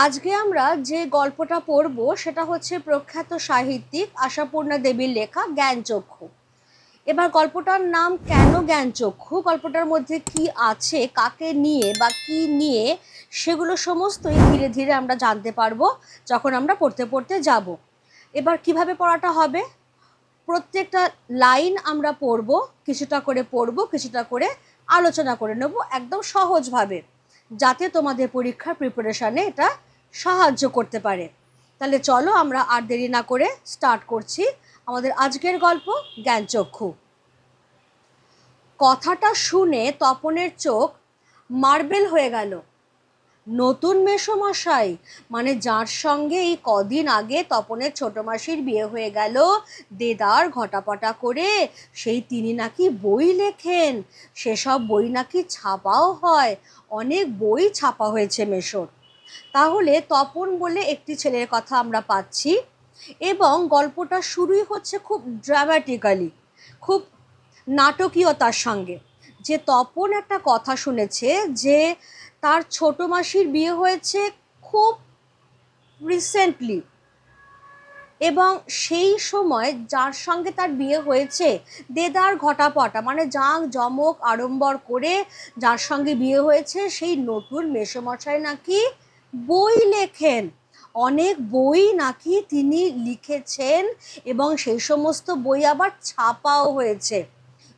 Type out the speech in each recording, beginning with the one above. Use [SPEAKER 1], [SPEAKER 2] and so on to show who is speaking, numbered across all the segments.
[SPEAKER 1] আজকে আমরা যে গল্পটা পড়ব সেটা হচ্ছে প্রখ্যাত সাহিত্যিক আশাপূর্ণা দেবীর লেখা জ্ঞানচক্ষু। এবার গল্পটার নাম কেন জ্ঞানচক্ষু, গল্পটার মধ্যে কি আছে, কাকে নিয়ে বা কি নিয়ে, সেগুলো সমস্তই ধীরে ধীরে আমরা জানতে পারবো যখন আমরা পড়তে পড়তে যাব। এবার কিভাবে পড়াটা হবে, প্রত্যেকটা লাইন আমরা পড়ব, কিছুটা করে আলোচনা করে নেব একদম সহজভাবে, যাতে তোমাদের পরীক্ষার প্রিপারেশানে এটা সাহায্য করতে পারে। তাহলে চলো আমরা আর দেরি না করে স্টার্ট করছি আমাদের আজকের গল্প জ্ঞানচক্ষু। কথাটা শুনে তপনের চোখ মার্বেল হয়ে গেল। নতুন মেসোমশাই, মানে যার সঙ্গে এই কদিন আগে তপনের ছোট মাসির বিয়ে হয়ে গেল দেদার ঘটাপটা করে, সেই তিনি নাকি বই লেখেন, সেসব বই নাকি ছাপাও হয়, অনেক বই ছাপা হয়েছে মেসোর। তাহলে তপন বলে একটি ছেলের কথা আমরা পাচ্ছি, এবং গল্পটা শুরুই হচ্ছে খুব ড্রামাটিক্যালি, খুব নাটকীয়তার সঙ্গে, যে তপন একটা কথা শুনেছে যে তার ছোট মাসির বিয়ে হয়েছে খুব রিসেন্টলি, এবং সেই সময় যার সঙ্গে তার বিয়ে হয়েছে দেদার ঘটাপটা, মানে জাঁক জমক আড়ম্বর করে যার সঙ্গে বিয়ে হয়েছে, সেই নতুন মেসোমশাই নাকি বই লেখেন, অনেক বই নাকি তিনি লিখেছেন, এবং সেই সমস্ত বই আবার ছাপাও হয়েছে।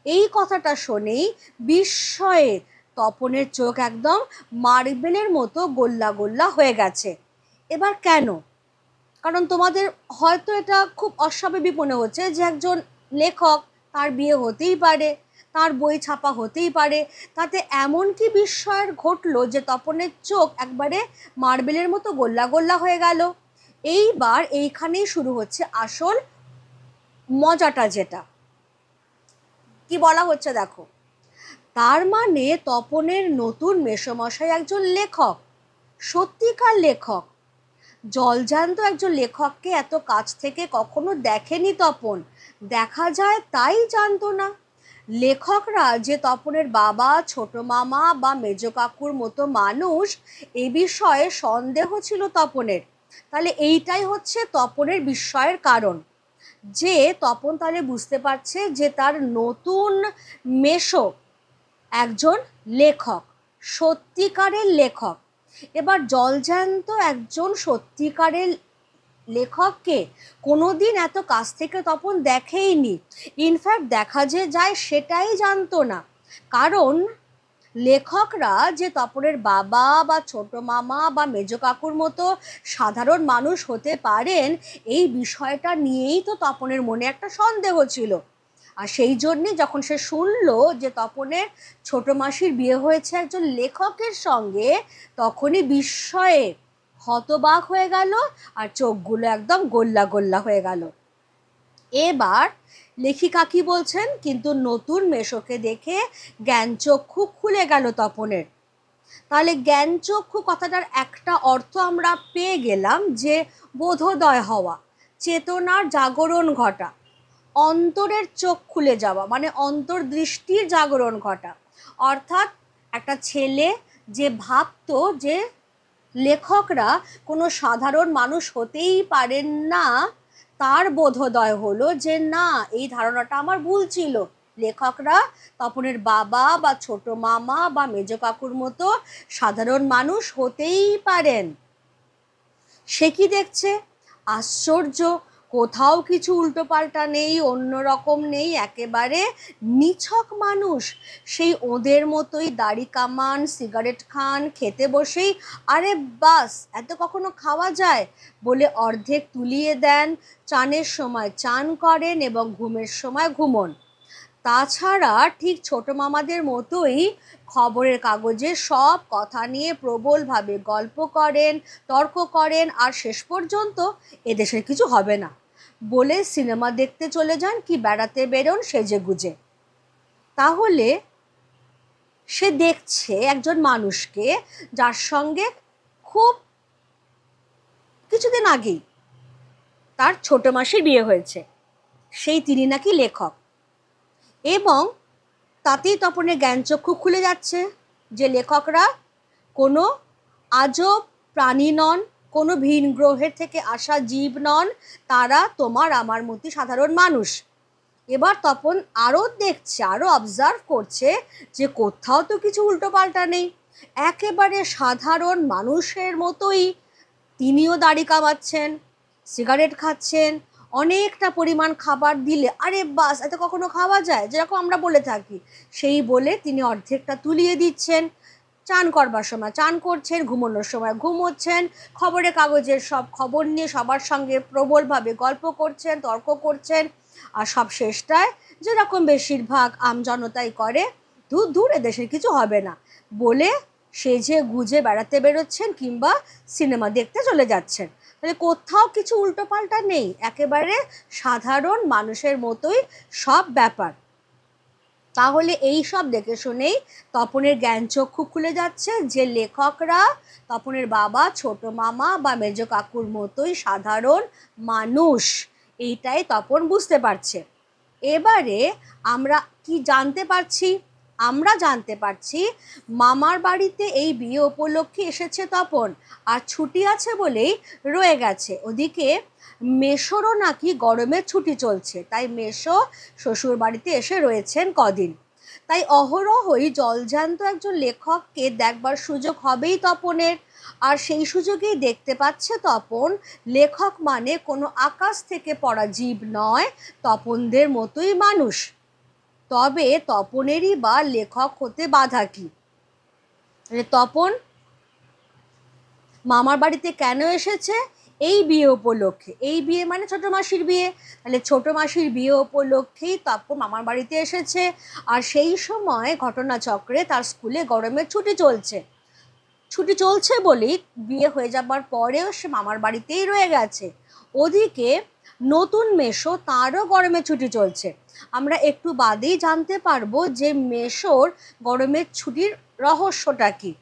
[SPEAKER 1] এই কথাটা শুনেই বিস্ময়ে তপনের চোখ একদম মার্বেলের মতো গোল্লা গোল্লা হয়ে গেছে। এবার কেন? কারণ তোমাদের হয়তো এটা খুব অস্বাভাবিক মনে হচ্ছে যে একজন লেখক, তার বিয়ে হতেই পারে, তার বই ছাপা হতেই পারে, তাতে এমন কি বিস্ময়ের ঘটলো যে তপনের চোখ একবারে মার্বেলের মতো গোল্লা গোল্লা হয়ে গেল। এইবার এইখানেই শুরু হচ্ছে আসল মজাটা, যেটা কি বলা হচ্ছে দেখো। তার মানে তপনের নতুন মেসোমশাই একজন লেখক, সত্যিকার লেখক। জলজ্যান্ত একজন লেখককে এত কাছ থেকে কখনো দেখেনি তপন, দেখা যায় তাই জানতো না। লেখকরা যে তপনের বাবা, ছোট মামা বা মেজ কাকুর মতো মানুষ, এ বিষয়ে সন্দেহ ছিল তপনের। তাহলে এইটাই হচ্ছে তপনের বিস্ময়ের কারণ, যে তপন তাহলে বুঝতে পারছে যে তার নতুন মেসো একজন লেখক, সত্যিকারের লেখক। এবার জলজ্যান্ত একজন সত্যিকারের লেখককে কোনোদিন এত কাছ থেকে তপন দেখেইনি, ইনফ্যাক্ট দেখা যে যায় সেটাই জানতো না। কারণ লেখকরা যে তপনের বাবা বা ছোট মামা বা মেজ কাকুর মতো সাধারণ মানুষ হতে পারেন, এই বিষয়টা নিয়েই তো তপনের মনে একটা সন্দেহ ছিল। আর সেই জন্যে যখন সে শুনলো যে তপনের ছোট মাসির বিয়ে হয়েছে একজন লেখকের সঙ্গে, তখনই বিস্ময়ে হতবাক হয়ে গেল, আর চোখগুলো একদম গোল্লা গোল্লা হয়ে গেল। এবার লেখিকা কি বলছেন, কিন্তু নতুন মেসোকে দেখে জ্ঞানচক্ষু খুলে গেল তপনের। তাহলে জ্ঞানচক্ষু কথাটার একটা অর্থ আমরা পেয়ে গেলাম, যে বোধোদয় হওয়া, চেতনার জাগরণ ঘটা, অন্তরের চোখ খুলে যাওয়া, মানে অন্তর্দৃষ্টির জাগরণ ঘটা। অর্থাৎ একটা ছেলে যে ভাবতো যে লেখকরা কোনো সাধারণ মানুষ হতেই পারেন না, তার বোধোদয় হলো যে না, এই ধারণাটা আমার ভুল ছিল, লেখকরা তপনের বাবা বা ছোট মামা বা মেজ কাকুর মতো সাধারণ মানুষ হতেই পারেন। সে কি দেখছে, আশ্চর্য, কোথাও কিছু উল্টোপাল্টা নেই, অন্যরকম নেই, একেবারে নিছক মানুষ, সেই ওদের মতোই দাড়ি কামান, সিগারেট খান, খেতে বসেই আরে বাস এত কখনো খাওয়া যায় বলে অর্ধেক তুলিয়ে দেন, চানের সময় চান করেন এবং ঘুমের সময় ঘুমন। তাছাড়া ঠিক ছোট মামাদের মতোই খবরের কাগজে সব কথা নিয়ে প্রবলভাবে গল্প করেন, তর্ক করেন, আর শেষ পর্যন্ত এদেশের কিছু হবে না বলে সিনেমা দেখতে চলে যান কি বেড়াতে বেরোন সেজে গুজে। তাহলে সে দেখছে একজন মানুষকে যার সঙ্গে খুব কিছুদিন আগেই তার ছোট মাসির বিয়ে হয়েছে, সেই তিনি নাকি লেখক, এবং তাতেই তপনের জ্ঞানচক্ষু খুলে যাচ্ছে যে লেখকরা কোনো আজব প্রাণী নন, কোনো ভিন গ্রহের থেকে আসা জীব নন, তারা তোমার আমার মতো সাধারণ মানুষ। এবার তপন আরও দেখছে, আরও অবজার্ভ করছে যে কোথাও তো কিছু উল্টোপাল্টা নেই, একেবারে সাধারণ মানুষের মতোই তিনিও দাড়ি কামাচ্ছেন, সিগারেট খাচ্ছেন, অনেকটা পরিমাণ খাবার দিলে আরে বাস এত কখনো খাওয়া যায়, যেরকম আমরা বলে থাকি, সেই বলে তিনি অর্ধেকটা তুলিয়ে দিচ্ছেন। চান করবার সময় চান করছেন, ঘুমানোর সময় ঘুমোচ্ছেন, খবরের কাগজের সব খবর নিয়ে সবার সঙ্গে প্রবলভাবে গল্প করছেন, তর্ক করছেন, আর সব শেষটায় যেরকম বেশিরভাগ আমজনতাই করে, দূর দূর এদেশের কিছু হবে না বলে সেজে গুজে বেড়াতে বেরোচ্ছেন কিংবা সিনেমা দেখতে চলে যাচ্ছেন। তাহলে কোথাও কিছু উল্টোপাল্টা নেই, একেবারে সাধারণ মানুষের মতোই সব ব্যাপার। তাহলে এই সব দেখে শুনেই তপনের জ্ঞানচক্ষু খুলে যাচ্ছে যে লেখকরা তপনের বাবা, ছোট মামা বা মেজ কাকুর মতোই সাধারণ মানুষ, এইটাই তপন বুঝতে পারছে। এবারে আমরা কি জানতে পারছি? আমরা জানতে পারছি মামার বাড়িতে এই বিয়ে উপলক্ষে এসেছে তপন, আর ছুটি আছে বলেই রয়ে গেছে। ওদিকে মেশোরও নাকি গরমের ছুটি চলছে, তাই মেশো শ্বশুর বাড়িতে এসে রয়েছেন কদিন। তাই অহরহই জলজ্যান্ত একজন লেখককে দেখবার সুযোগ হবেই তপনের। আর সেই সুযোগেই দেখতে পাচ্ছে তপন লেখক মানে কোনো আকাশ থেকে পড়া জীব নয়, তপনদের মতোই মানুষ। তবে তপনেরই বা লেখক হতে বাধা কি? তপন মামার বাড়িতে কেন এসেছে? এই বিয়ে উপলক্ষে। এই বিয়ে মানে ছোট মাসির বিয়ে, তাহলে ছোট মাসির বিয়ে উপলক্ষেই তপন মামার বাড়িতে এসেছে। আর সেই সময় ঘটনাচক্রে তার স্কুলে গরমের ছুটি চলছে। ছুটি চলছে বলেই বিয়ে হয়ে যাবার পরেও সে মামার বাড়িতেই রয়ে গেছে। ওদিকে নতুন মেশো, তারও গরমের ছুটি চলছে। আমরা একটু বাদেই জানতে পারবো যে মেশোর গরমের ছুটির রহস্যটা কি।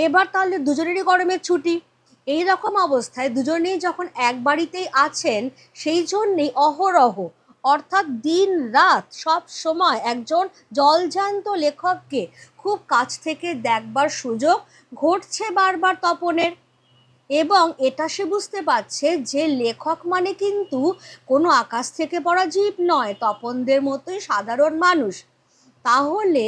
[SPEAKER 1] এবার তাহলে দুজনেরই গরমের ছুটি, এই রকম অবস্থায় দুজনেই যখন এক বাড়িতেই আছেন, সেই জন্যেই অহরহ অর্থাৎ দিন রাত সব সময় একজন জলজ্যান্ত লেখককে খুব কাছ থেকে দেখবার সুযোগ ঘটছে বারবার তপনের। এবং এটা সে বুঝতে পারছে যে লেখক মানে কিন্তু কোনো আকাশ থেকে পড়া জীব নয়, তপনদের মতোই সাধারণ মানুষ। তাহলে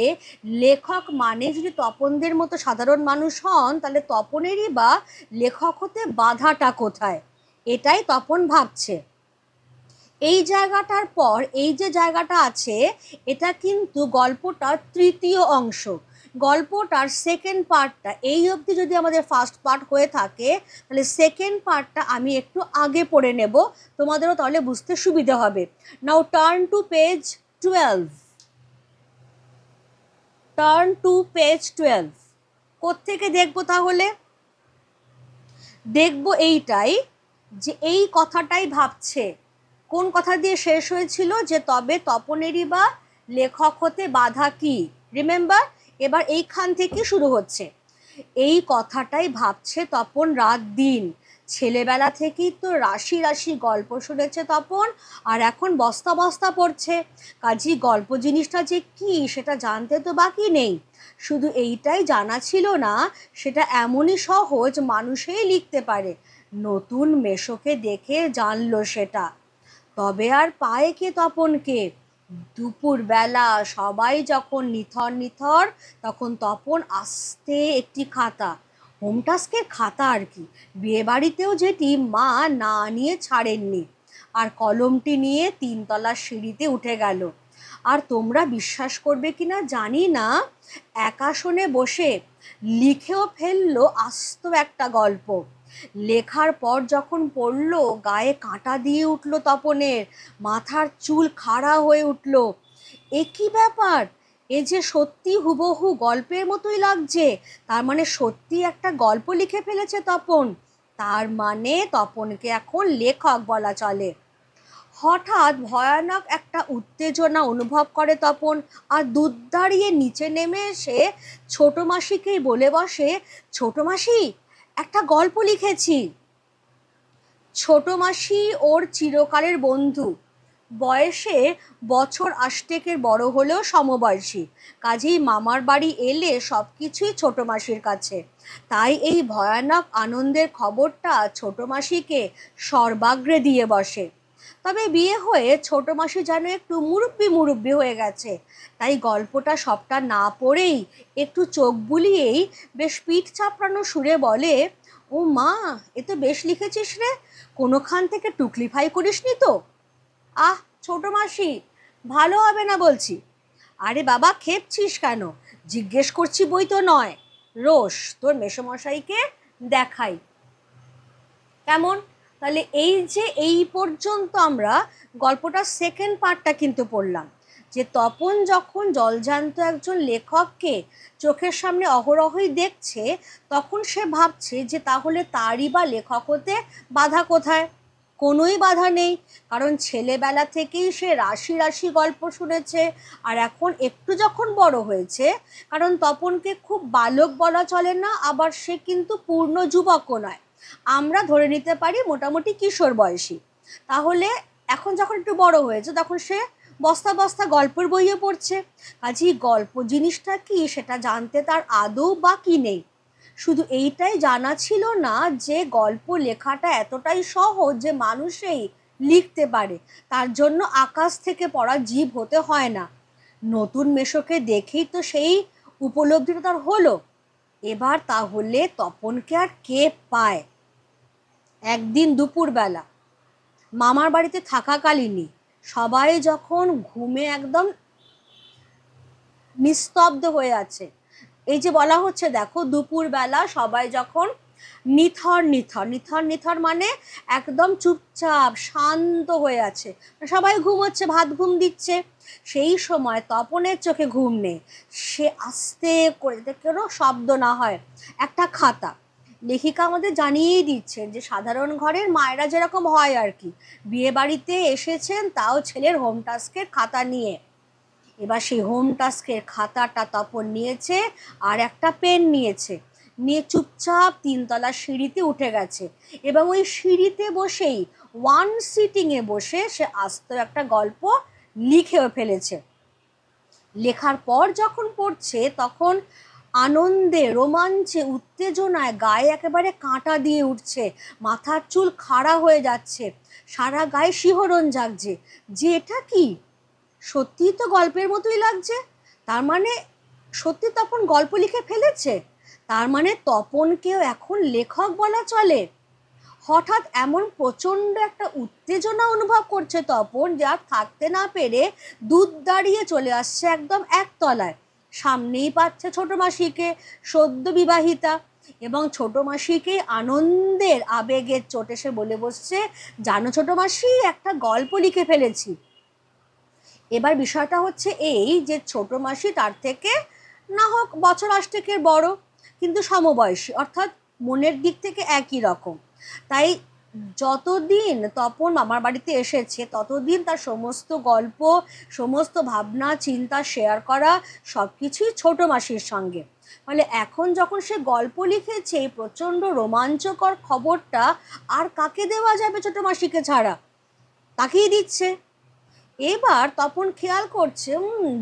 [SPEAKER 1] লেখক মানে যদি তপনদের মতো সাধারণ মানুষ হন, তাহলে তপনেরই বা লেখক হতে বাধাটা কোথায়, এটাই তপন ভাবছে। এই জায়গাটার পর এই যে জায়গাটা আছে, এটা কিন্তু গল্পটার তৃতীয় অংশ। গল্পটার সেকেন্ড পার্টটা এই অবধি যদি আমাদের ফার্স্ট পার্ট হয়ে থাকে, তাহলে সেকেন্ড পার্টটা আমি একটু আগে পড়ে নেব, তোমাদেরও তাহলে বুঝতে সুবিধা হবে। Now turn to page 12। Turn to page 12। কোত্থেকে দেখবো তাহলে? দেখবো এইটাই, যে এই কথাটাই ভাবছে। কোন কথা দিয়ে শেষ হয়েছিল? যে তবে তপনেরই বা লেখক হতে বাধা কি, রিমেম্বার? এবার এইখান থেকে শুরু হচ্ছে। এই কথাটাই ভাবছে তপন রাত দিন। ছেলেবেলা থেকেই তো রাশি রাশি গল্প শুনেছে তপন, আর এখন বস্তা বস্তা পড়ছে। কাজী গল্প জিনিসটা যে কি সেটা জানতে তো বাকি নেই। শুধু এইটাই জানা ছিল না সেটা এমনই সহজ মানুষেই লিখতে পারে। নতুন মেশোকে দেখে জানলো সেটা। তবে আর পায় কে তপনকে? দুপুরবেলা সবাই যখন নিথর নিথর, তখন তপন আস্তে একটি খাতা, হোম টাস্কের খাতা আর কি, বিয়ে বাড়িতেও যেটি মা না নিয়ে ছাড়েননি, আর কলমটি নিয়ে 3তলার সিঁড়িতে উঠে গেল। আর তোমরা বিশ্বাস করবে কিনা জানি না, এক আসনে বসে লিখেও ফেললো আস্ত একটা গল্প। লেখার পর যখন পড়লো, গায়ে কাঁটা দিয়ে উঠলো তপনের, মাথার চুল খাড়া হয়ে উঠলো। এ কি ব্যাপার? এ যে সত্যি হুবহু গল্পের মতোই লাগছে। তার মানে সত্যি একটা গল্প লিখে ফেলেছে তপন। তার মানে তপনকে এখন লেখক বলা চলে। হঠাৎ ভয়ানক একটা উত্তেজনা অনুভব করে তপন, আর দুধ দাঁড়িয়ে নিচে নেমে এসে ছোট মাসিকেই বলে বসে, ছোট মাসি, একটা গল্প লিখেছি। ছোট মাসি ওর চিরকালের বন্ধু, বয়সে বছর আষ্টেকের বড় হলেও সমবয়সী, কাজেই মামার বাড়ি এলে সব কিছুই ছোটো মাসির কাছে। তাই এই ভয়ানক আনন্দের খবরটা ছোটো মাসিকে সর্বাগ্রে দিয়ে বসে। তবে বিয়ে হয়ে ছোটো মাসি যেন একটু মুরব্বি হয়ে গেছে, তাই গল্পটা সবটা না পড়েই একটু চোখ বুলিয়েই বেশ পিঠ চাপড়ানো সুরে বলে, ও মা, এ তো বেশ লিখেছিস রে, কোনোখান থেকে টুকলিফাই করিসনি তো? আহ ছোটো মাসি, ভালো হবে না বলছি। আরে বাবা, খেপছিস কেন? জিজ্ঞেস করছি বই তো নয়, রোশ তোর মেসোমশাইকে দেখাই। কেমন? তাহলে এই যে এই পর্যন্ত আমরা গল্পটার সেকেন্ড পার্টটা কিন্তু পড়লাম, যে তপন যখন জলজান্ত একজন লেখককে চোখের সামনে অহরহই দেখছে, তখন সে ভাবছে যে তাহলে তারই বা লেখক হতে বাধা কোথায়? কোনোই বাধা নেই, কারণ ছেলেবেলা থেকেই সে রাশি রাশি গল্প শুনেছে। আর এখন একটু যখন বড় হয়েছে, কারণ তপনকে খুব বালক বলা চলে না, আবার সে কিন্তু পূর্ণ যুবকও নয়, আমরা ধরে নিতে পারি মোটামুটি কিশোর বয়সী। তাহলে এখন যখন একটু বড় হয়েছে, তখন সে বস্তা বস্তা গল্পের বইয়ে পড়ছে। কাজেই গল্প জিনিসটা কি সেটা জানতে তার আদৌ বাকি নেই। শুধু এইটাই জানা ছিল না যে গল্প লেখাটা এতটাই সহজ যে মানুষই লিখতে পারে, তার জন্য আকাশ থেকে পড়া জীব হতে হয় না। নতুন মেশোকে দেখেই তো সেই উপলব্ধিটা তার হলো। এবার তাহলে তপনকে আর কে পায়? একদিন দুপুরবেলা মামার বাড়িতে থাকাকালীনই সবাই যখন ঘুমে একদম নিস্তব্ধ হয়ে আছে, এই যে বলা হচ্ছে দেখো, দুপুরবেলা সবাই যখন নিথর নিথর, নিথর নিথর মানে একদম চুপচাপ শান্ত হয়ে আছে, সবাই ঘুমোচ্ছে, ভাত ঘুম দিচ্ছে, সেই সময় তপনের চোখে ঘুম নেই। সে আস্তে করে, কোনো শব্দ না হয়, একটা খাতা, লেখিকা আমাদের জানিয়েই দিচ্ছেন যে সাধারণ ঘরের মায়েরা যেরকম হয় আর কি, বিয়ে বাড়িতে এসেছেন তাও ছেলের হোম টাস্কের খাতা নিয়ে। এবার সেই হোম টাস্কের খাতাটা তপন নিয়েছে আর একটা পেন নিয়েছে, নিয়ে চুপচাপ 3তলা সিঁড়িতে উঠে গেছে, এবং ওই সিঁড়িতে বসেই ওয়ান সিটিংয়ে বসে সে আস্ত একটা গল্প লিখেও ফেলেছে। লেখার পর যখন পড়ছে, তখন আনন্দে, রোমাঞ্চে, উত্তেজনায় গায়ে একেবারে কাঁটা দিয়ে উঠছে, মাথার চুল খাড়া হয়ে যাচ্ছে, সারা গায়ে শিহরণ জাগছে যে এটা কি, সত্যিই তো গল্পের মতোই লাগছে। তার মানে সত্যি তপন গল্প লিখে ফেলেছে, তার মানে তপনকেও এখন লেখক বলা চলে। হঠাৎ এমন প্রচণ্ড একটা উত্তেজনা অনুভব করছে তপন, যা থাকতে না পেরে দুধ দাঁড়িয়ে চলে আসছে একদম একতলায়। সামনেই পাচ্ছে ছোটো মাসিকে, সদ্য বিবাহিতা, এবং ছোটো মাসিকে আনন্দের আবেগের চোটে সে বলে বসছে, জানো ছোটো মাসি, একটা গল্প লিখে ফেলেছি। এবার বিষয়টা হচ্ছে এই যে ছোটো মাসি তার থেকে না হোক বছর আষ্টেকের বড়, কিন্তু সমবয়সী, অর্থাৎ মনের দিক থেকে একই রকম। তাই যতদিন তপন মামার বাড়িতে এসেছে, ততদিন তার সমস্ত গল্প, সমস্ত ভাবনা চিন্তা শেয়ার করা সব কিছুই ছোটো মাসির সঙ্গে। ফলে এখন যখন সে গল্প লিখেছে, এই প্রচণ্ড রোমাঞ্চকর খবরটা আর কাকে দেওয়া যাবে ছোটো মাসিকে ছাড়া? তাকেই দিচ্ছে। এবার তপন খেয়াল করছে,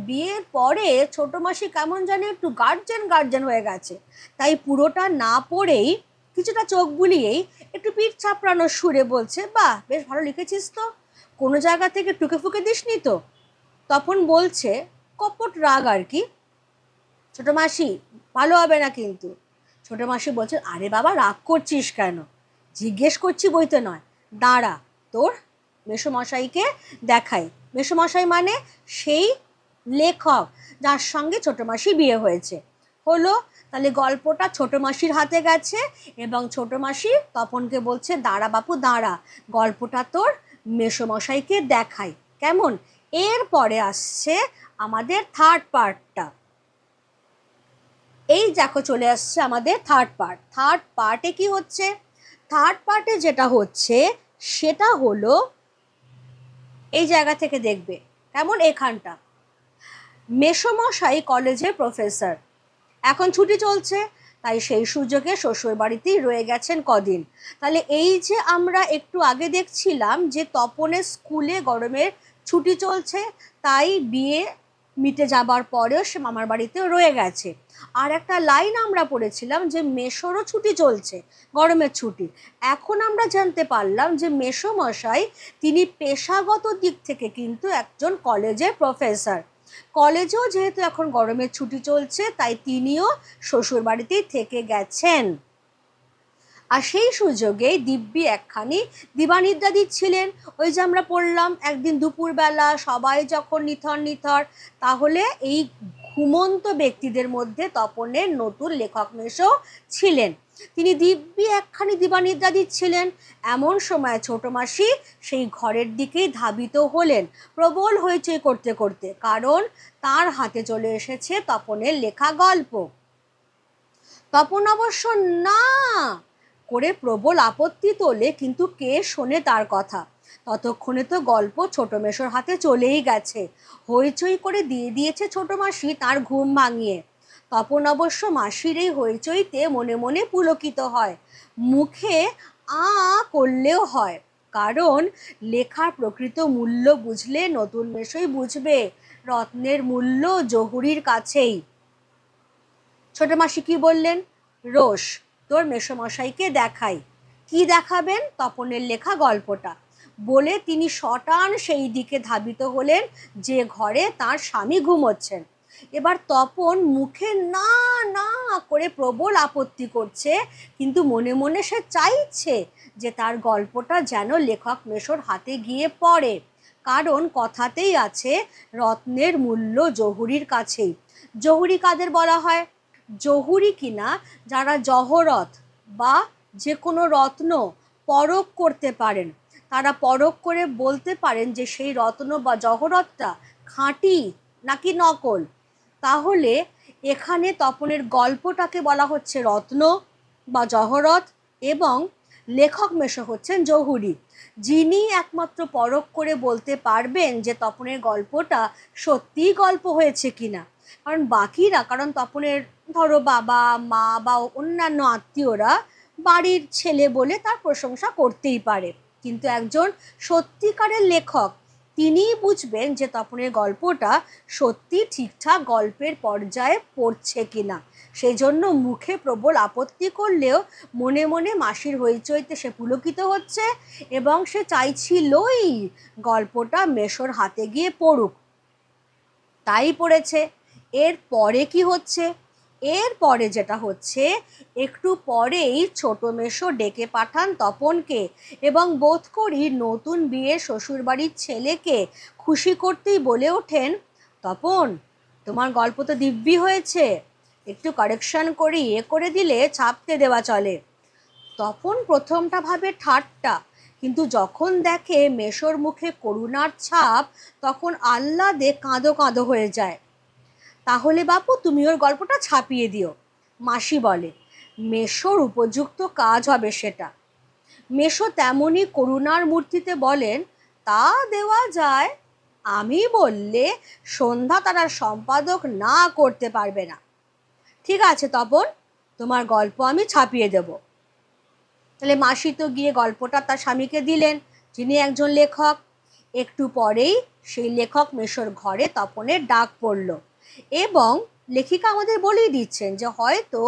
[SPEAKER 1] বিয়ের পরে ছোটো মাসি কেমন জানি একটু গার্জেন হয়ে গেছে। তাই পুরোটা না পড়েই, কিছুটা চোখ বুলিয়েই, একটু পিঠ চাপড়ানোর সুরে বলছে, বাহ, বেশ ভালো লিখেছিস তো, কোনো জায়গা থেকে টুকে ফুকে দিসনি তো? তপন বলছে, কপট রাগ আর কি, ছোটো মাসি, ভালো হবে না কিন্তু। ছোটো মাসি বলছে, আরে বাবা, রাগ করছিস কেন? জিজ্ঞেস করছি বই তো নয়, দাঁড়া, তোর মেসোমশাইকে দেখাই। মেসোমশাই মানে সেই লেখক যার সঙ্গে ছোটো মাসির বিয়ে হয়েছে। হলো, তাহলে গল্পটা ছোটো মাসির হাতে গেছে, এবং ছোটো মাসি তপনকে বলছে, দাঁড়া বাপু দাঁড়া, গল্পটা তোর মেসোমশাইকে দেখাই। কেমন? এরপরে আসছে আমাদের থার্ড পার্টটা। এই দেখো চলে আসছে আমাদের থার্ড পার্ট। থার্ড পার্টে কি হচ্ছে? থার্ড পার্টে যেটা হচ্ছে সেটা হলো, এই জায়গা থেকে দেখবে, কেমন, এখানটা মেসোমশাই কলেজের প্রফেসর, এখন ছুটি চলছে, তাই সেই সুযোগে শ্বশুর বাড়িতেই রয়ে গেছেন কদিন। তাহলে এই যে আমরা একটু আগে দেখছিলাম যে তপনের স্কুলে গরমের ছুটি চলছে, তাই বিয়ে মিটে যাবার পরেও সে মামার বাড়িতে রয়ে গেছে। আর একটা লাইন আমরা পড়েছিলাম যে মেসোরও ছুটি চলছে, গরমের ছুটি। এখন আমরা জানতে পারলাম যে মেসোমশাই তিনি পেশাগত দিক থেকে কিন্তু একজন কলেজের প্রফেসর। কলেজেও যেহেতু এখন গরমের ছুটি চলছে, তাই তিনিও শ্বশুর বাড়িতেই থেকে গেছেন। আর সেই সুযোগেই দিব্যি একখানি দিবানিদ্রা দিচ্ছিলেন। ওই যে আমরা পড়লাম একদিন দুপুরবেলা সবাই যখন নিথর নিথর, তাহলে এই ঘুমন্ত ব্যক্তিদের মধ্যে তপনের নতুন লেখক মেশো ছিলেন। তিনি দিব্যি একখানি দিবানিদ্রা দিচ্ছিলেন। এমন সময় ছোট মাসি সেই ঘরের দিকেই ধাবিত হলেন প্রবল হইচই করতে করতে, কারণ তার হাতে চলে এসেছে তপনের লেখা গল্প। তপন অবশ্য না করে প্রবল আপত্তি তোলে, কিন্তু কে শোনে তার কথা। ততক্ষণে তো গল্প ছোট মেশোর হাতে চলেই গেছে। হইচই করে দিয়ে দিয়েছে ছোট মাসি তার ঘুম ভাঙিয়ে। তপন অবশ্য মাসির এই হইচইতে মনে মনে পুলকিত হয়, মুখে আ করলেও হয়, কারণ লেখার প্রকৃত মূল্য বুঝলে নতুন মেশোই বুঝবে রত্নের মূল্য জহুরির কাছেই। ছোট মাসি কি বললেন, রোশ তোর মেসোমশাইকে দেখাই। কি দেখাবেন? তপনের লেখা গল্পটা। বলে তিনি সটান সেই দিকে ধাবিত হলেন যে ঘরে তার স্বামী ঘুমোচ্ছেন। এবার তপন মুখে না না করে প্রবল আপত্তি করছে, কিন্তু মনে মনে সে চাইছে যে তার গল্পটা যেন লেখক মেশোর হাতে গিয়ে পড়ে, কারণ কথাতেই আছে রত্নের মূল্য জহুরির কাছেই। জহুরি কাদের বলা হয়? জহুরি কিনা যারা জহরত বা যে কোনো রত্ন পরখ করতে পারেন, তারা পরখ করে বলতে পারেন যে সেই রত্ন বা জহরতটা খাঁটি নাকি নকল। তাহলে এখানে তপনের গল্পটাকে বলা হচ্ছে রত্ন বা জহরত, এবং লেখক মেশো হচ্ছেন জহুরি, যিনি একমাত্র পরখ করে বলতে পারবেন যে তপনের গল্পটা সত্যিই গল্প হয়েছে কিনা। কারণ বাকিরা, কারণ তপনের ধরো বাবা মা বা অন্যান্য আত্মীয়রা বাড়ির ছেলে বলে তার প্রশংসা করতেই পারে, কিন্তু একজন সত্যিকারের লেখক তিনিই বুঝবেন যে তপনের গল্পটা সত্যি ঠিকঠাক গল্পের পর্যায়ে পড়ছে কিনা। সেই জন্য মুখে প্রবল আপত্তি করলেও মনে মনে মাসির হইচইতে সে পুলকিত হচ্ছে, এবং সে চাইছিলই গল্পটা মেশোর হাতে গিয়ে পড়ুক। তাই পড়েছে। এর পরে কি হচ্ছে? এরপরে যেটা হচ্ছে, একটু পরেই ছোট মেশো ডেকে পাঠান তপনকে, এবং বোধ করি নতুন বিয়ে শ্বশুরবাড়ির ছেলেকে খুশি করতেই বলে ওঠেন, তপন তোমার গল্প তো দিব্যি হয়েছে, একটু কারেকশন করি এ করে দিলে ছাপতে দেওয়া চলে। তপন প্রথমটা ভাবে ঠাট্টা, কিন্তু যখন দেখে মেশোর মুখে করুণার ছাপ, তখন আহ্লাদে কাঁদো কাঁদো হয়ে যায়। তাহলে বাপু তুমি ওর গল্পটা ছাপিয়ে দিও, মাসি বলে। মেশোর উপযুক্ত কাজ হবে সেটা। মেশো তেমনই করুণার মূর্তিতে বলেন, তা দেওয়া যায়, আমি বললে সন্ধ্যা তারার সম্পাদক না করতে পারবে না। ঠিক আছে তপন, তোমার গল্প আমি ছাপিয়ে দেব। তাহলে মাসি তো গিয়ে গল্পটা তার স্বামীকে দিলেন, যিনি একজন লেখক। একটু পরেই সেই লেখক মেশোর ঘরে তপনের ডাক পড়ল, এবং লেখিকা আমাদের বলেই দিচ্ছেন যে হয়তো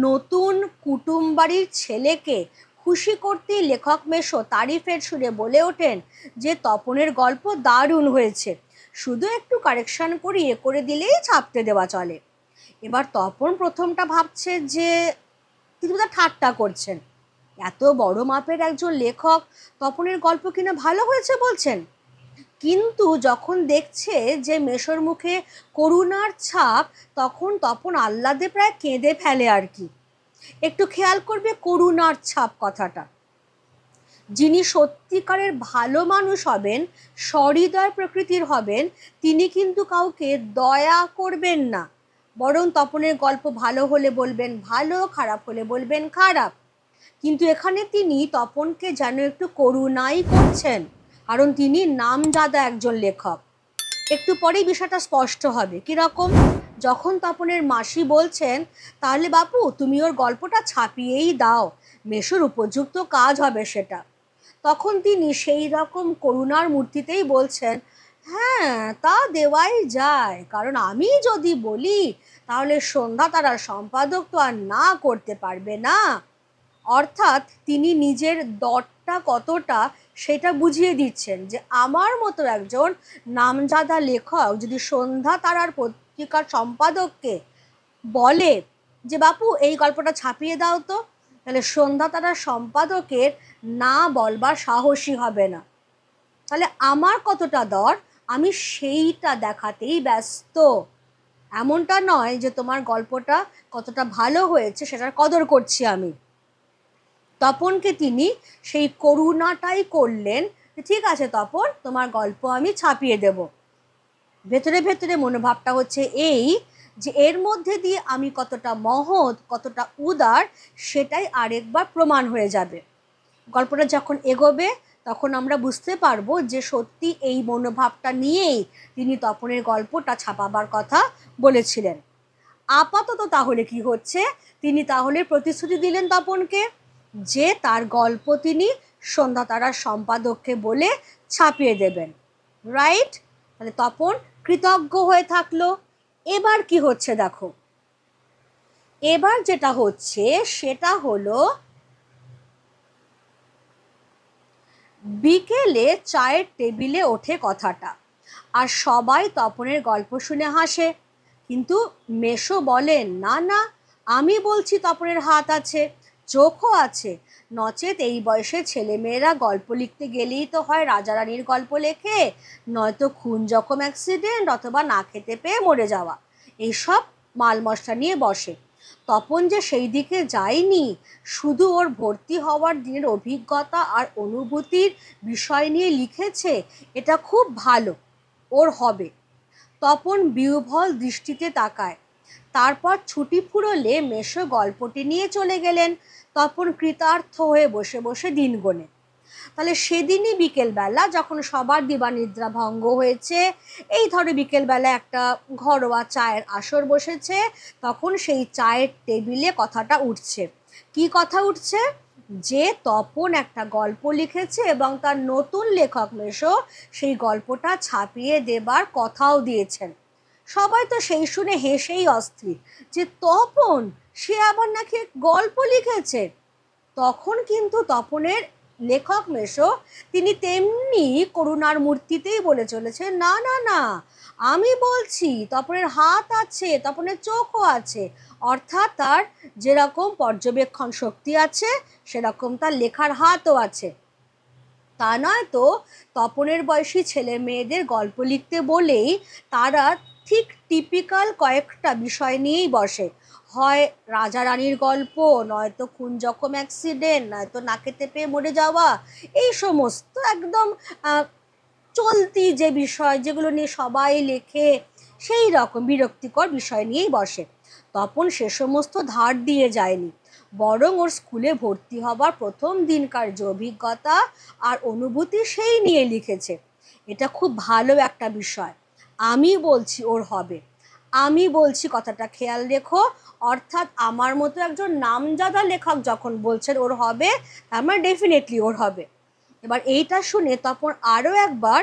[SPEAKER 1] নতুন কুটুম বাড়ির ছেলেকে খুশি করতেই লেখক মেশো তারিফের সুরে বলে ওঠেন যে তপনের গল্প দারুণ হয়েছে, শুধু একটু কারেকশন করি এ করে দিলেই ছাপতে দেওয়া চলে। এবার তপন প্রথমটা ভাবছে যে তিনি বোধহয় ঠাট্টা করছেন, এত বড় মাপের একজন লেখক তপনের গল্প কিনা ভালো হয়েছে বলছেন। কিন্তু যখন দেখছে যে মেশোর মুখে করুণার ছাপ, তখন তপন আহ্লাদে প্রায় কেঁদে ফেলে আর কি। একটু খেয়াল করবে করুণার ছাপ কথাটা। যিনি সত্যিকারের ভালো মানুষ হবেন, সহৃদয় প্রকৃতির হবেন, তিনি কিন্তু কাউকে দয়া করবেন না, বরং তপনের গল্প ভালো হলে বলবেন ভালো, খারাপ হলে বলবেন খারাপ। কিন্তু এখানে তিনি তপনকে যেন একটু করুণাই করছেন, কারণ তিনি নামজাদা একজন লেখক। একটু পরেই বিষয়টা স্পষ্ট হবে। কীরকম? যখন তপনের মাসি বলছেন, তাহলে বাপু তুমি ওর গল্পটা ছাপিয়েই দাও, মেশোর উপযুক্ত কাজ হবে সেটা, তখন তিনি সেই রকম করুণার মূর্তিতেই বলছেন, হ্যাঁ, তা দেওয়াই যায়, কারণ আমি যদি বলি তাহলে সন্ধ্যা তারার সম্পাদক তো আর না করতে পারবে না। অর্থাৎ তিনি নিজের দরটা কতটা সেটা বুঝিয়ে দিচ্ছেন, যে আমার মতো একজন নামজাদা লেখক যদি সন্ধ্যা তারার পত্রিকার সম্পাদককে বলে যে বাপু এই গল্পটা ছাপিয়ে দাও তো, তাহলে সন্ধ্যা তারার সম্পাদকের না বলবার সাহসী হবে না। তাহলে আমার কতটা দর আমি সেইটা দেখাতেই ব্যস্ত। এমনটা নয় যে তোমার গল্পটা কতটা ভালো হয়েছে সেটার কদর করছি আমি। তপনকে তিনি সেই করুণাটাই করলেন, ঠিক আছে তপন, তোমার গল্প আমি ছাপিয়ে দেব। ভেতরে ভেতরে মনোভাবটা হচ্ছে এই, যে এর মধ্যে দিয়ে আমি কতটা মহৎ, কতটা উদার, সেটাই আরেকবার প্রমাণ হয়ে যাবে। গল্পটা যখন এগোবে তখন আমরা বুঝতে পারবো যে সত্যি এই মনোভাবটা নিয়েই তিনি তপনের গল্পটা ছাপাবার কথা বলেছিলেন। আপাতত তাহলে কি হচ্ছে, তিনি তাহলে প্রতিশ্রুতি দিলেন তপনকে যে তার গল্প তিনি সন্ধ্যা তারার সম্পাদককে বলে ছাপিয়ে দেবেন। রাইট? তাহলে তপন কৃতজ্ঞ হয়ে থাকলো। এবার কি হচ্ছে দেখো, এবার যেটা হচ্ছে সেটা হলো বিকেলে চায়ের টেবিলে ওঠে কথাটা, আর সবাই তপনের গল্প শুনে হাসে। কিন্তু মেসো বলেন, না না, আমি বলছি তপনের হাত আছে, চোখও আছে, নচেত এই বয়সে ছেলেমেয়েরা গল্প লিখতে গেলেই তো হয় রাজা রানীর গল্প লেখে, নয়তো খুন জখম অ্যাক্সিডেন্ট অথবা না খেতে পেয়ে মরে যাওয়া, এইসব মাল মশলা নিয়ে বসে। তপন যে সেই দিকে যায়নি, শুধু ওর ভর্তি হওয়ার দিনের অভিজ্ঞতা আর অনুভূতির বিষয় নিয়ে লিখেছে, এটা খুব ভালো, ওর হবে। তপন বিহ্বল দৃষ্টিতে তাকায়। তারপর ছুটি ফুরোলে মেসো গল্পটি নিয়ে চলে গেলেন। তপন কৃতার্থ হয়ে বসে বসে দিন গোনে। তাহলে সেদিনই বিকেলবেলা যখন সবার দিবানিদ্রা ভঙ্গ হয়েছে, এই ধরো বিকেলবেলা একটা ঘরোয়া চায়ের আসর বসেছে, তখন সেই চায়ের টেবিলে কথাটা উঠছে। কি কথা উঠছে? যে তপন একটা গল্প লিখেছে এবং তার নতুন লেখক মেসো সেই গল্পটা ছাপিয়ে দেবার কথাও দিয়েছেন। সবাই তো সেই শুনে হেসেই অস্থির, যে তপন, সে আবার নাকি গল্প লিখেছে। তখন কিন্তু তপনের লেখক মেসো তিনি তেমনি করুণার মূর্তিতেই বলে চলেছে, না না না, আমি বলছি তপনের হাত আছে, তপনের চোখও আছে, অর্থাৎ তার যেরকম পর্যবেক্ষণ শক্তি আছে সেরকম তার লেখার হাতও আছে। তা নয় তো তপনের বয়সী ছেলে মেয়েদের গল্প লিখতে বলেই তারা ঠিক টিপিক্যাল কয়েকটা বিষয় নিয়েই বসে, হয় রাজা রানীর গল্প, নয়তো খুন জখম অ্যাক্সিডেন্ট, নয়তো না খেতে পেয়ে মরে যাওয়া, এই সমস্ত একদম চলতি যে বিষয় যেগুলো নিয়ে সবাই লেখে, সেই রকম বিরক্তিকর বিষয় নিয়েই বসে। তপন সে সমস্ত ধার দিয়ে যায়নি, বরং ওর স্কুলে ভর্তি হবার প্রথম দিনকার যে অভিজ্ঞতা আর অনুভূতি সেই নিয়ে লিখেছে। এটা খুব ভালো একটা বিষয়। আমি বলছি ওর হবে, আমি বলছি, কথাটা খেয়াল রেখো, অর্থাৎ আমার মতো একজন নামজাদা লেখক যখন বলছেন ওর হবে, তার মানে ডেফিনেটলি ওর হবে। এবার এইটা শুনে তখন আরও একবার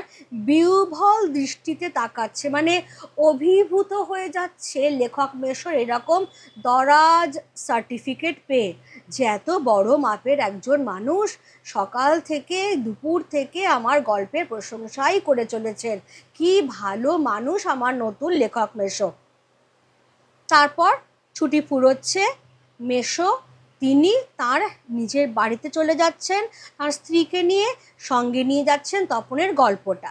[SPEAKER 1] বিহ্বল দৃষ্টিতে তাকাচ্ছে, মানে অভিভূত হয়ে যাচ্ছে লেখক মেসোর এরকম দরাজ সার্টিফিকেট পেয়ে, যে এত বড় মাপের একজন মানুষ সকাল থেকে দুপুর থেকে আমার গল্পের প্রশংসাই করে চলেছেন, কি ভালো মানুষ আমার নতুন লেখক মেসো। তারপর ছুটি ফুরোচ্ছে, মেসো তিনি তার নিজের বাড়িতে চলে যাচ্ছেন, তার স্ত্রীকে নিয়ে সঙ্গে নিয়ে যাচ্ছেন তপনের গল্পটা,